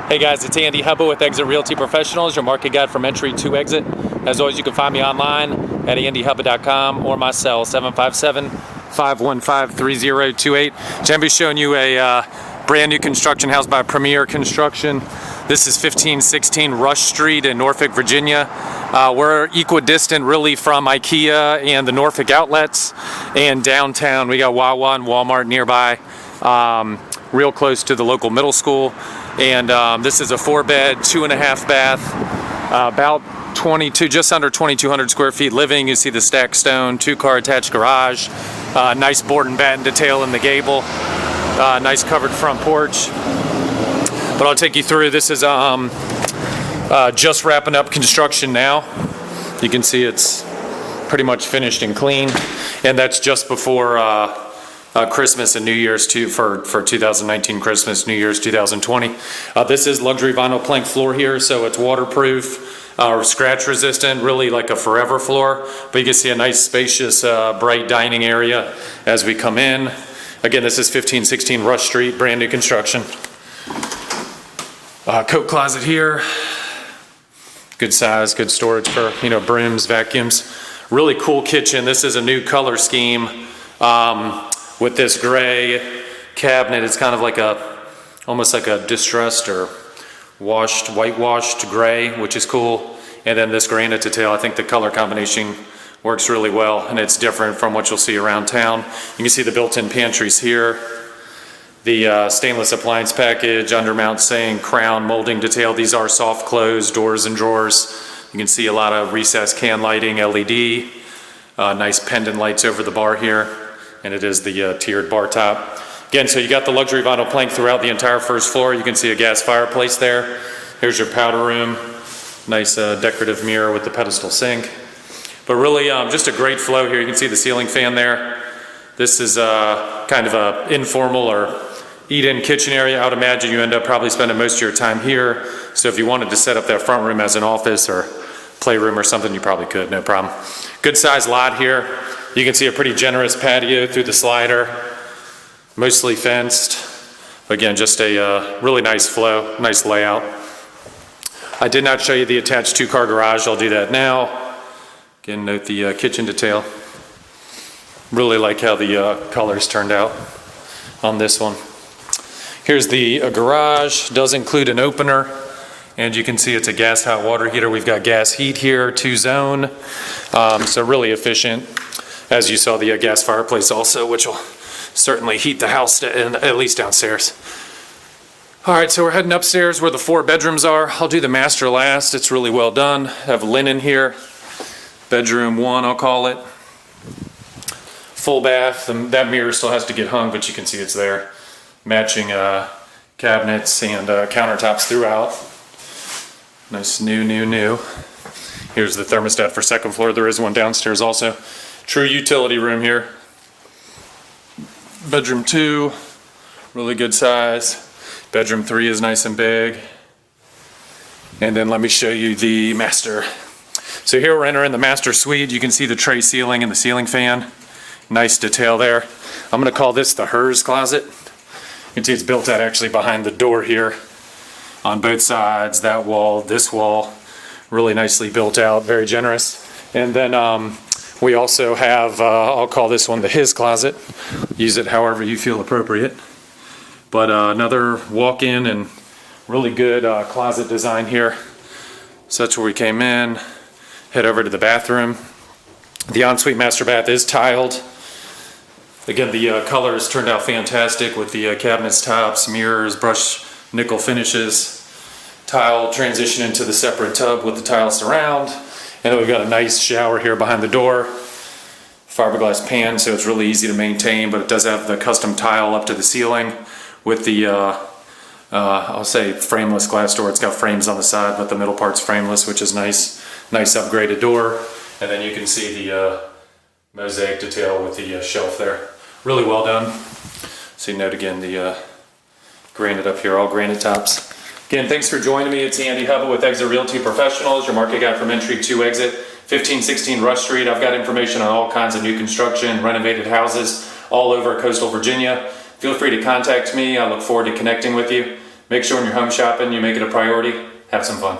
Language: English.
Hey guys, it's Andy Hubba with Exit Realty Professionals, your market guide from entry to exit. As always, you can find me online at andyhubba.com or my cell 757-515-3028. Today I'll be showing you a brand new construction house by Premier Construction. This is 1516 Rush Street in Norfolk, Virginia. We're equidistant really from IKEA and the Norfolk outlets, and downtown we got Wawa and Walmart nearby, real close to the local middle school. And this is a 4-bed, 2.5 bath, about 22, just under 2,200 square feet living. You see the stacked stone, 2-car attached garage, nice board and batten detail in the gable, nice covered front porch. But I'll take you through. This is just wrapping up construction now. You can see it's pretty much finished and clean, and that's just before Christmas and New Year's too, for 2019 Christmas, New Year's 2020. This is luxury vinyl plank floor here, so it's waterproof, scratch resistant, really like a forever floor. But you can see a nice spacious bright dining area as we come in. Again, this is 1516 Rush Street, brand new construction. Coat closet here, good size, good storage for brooms, vacuums. Really cool kitchen. This is a new color scheme. With this gray cabinet, it's kind of like almost like a distressed or whitewashed gray, which is cool. And then this granite detail, I think the color combination works really well, and it's different from what you'll see around town. You can see the built-in pantries here. The stainless appliance package, undermount saying crown molding detail. These are soft close doors and drawers. You can see a lot of recessed can lighting, LED, nice pendant lights over the bar here. And it is the tiered bar top. Again, so you got the luxury vinyl plank throughout the entire first floor. You can see a gas fireplace there. Here's your powder room. Nice decorative mirror with the pedestal sink. But really just a great flow here. You can see the ceiling fan there. This is kind of a informal or eat-in kitchen area. I would imagine you end up probably spending most of your time here. So if you wanted to set up that front room as an office or playroom or something, you probably could, no problem. Good sized lot here. You can see a pretty generous patio through the slider, mostly fenced. Again, just a really nice flow, nice layout. I did not show you the attached 2-car garage. I'll do that now. Again, note the kitchen detail. Really like how the colors turned out on this one. Here's the garage. Does include an opener, and you can see it's a gas hot water heater. We've got gas heat here, 2-zone, so really efficient. As you saw, the gas fireplace also, which will certainly heat the house, at least downstairs. All right, so we're heading upstairs where the 4 bedrooms are. I'll do the master last. It's really well done. I have linen here. Bedroom 1, I'll call it. Full bath. That mirror still has to get hung, but you can see it's there. Matching cabinets and countertops throughout. Nice new. Here's the thermostat for second floor. There is one downstairs also. True utility room here. Bedroom 2, really good size. Bedroom 3 is nice and big. And then let me show you the master. So here we're entering the master suite. You can see the tray ceiling and the ceiling fan. Nice detail there. I'm gonna call this the hers closet. You can see it's built out actually behind the door here. On both sides, that wall, this wall, really nicely built out, very generous. And then we also have, I'll call this one the his closet. Use it however you feel appropriate. But another walk-in and really good closet design here. So that's where we came in. Head over to the bathroom. The ensuite master bath is tiled. Again, the colors turned out fantastic with the cabinets, tops, mirrors, brushed nickel finishes. Tile transition into the separate tub with the tile surround. And then we've got a nice shower here behind the door. Fiberglass pan, so it's really easy to maintain, but it does have the custom tile up to the ceiling with the, I'll say frameless glass door. It's got frames on the side, but the middle part's frameless, which is nice. Nice upgraded door. And then you can see the mosaic detail with the shelf there. Really well done. So you note again the granite up here, all granite tops. Again, thanks for joining me. It's Andy Hubba with Exit Realty Professionals, your market guide from entry to exit. 1516 Rush Street. I've got information on all kinds of new construction, renovated houses all over coastal Virginia. Feel free to contact me. I look forward to connecting with you. Make sure when you're home shopping, you make it a priority. Have some fun.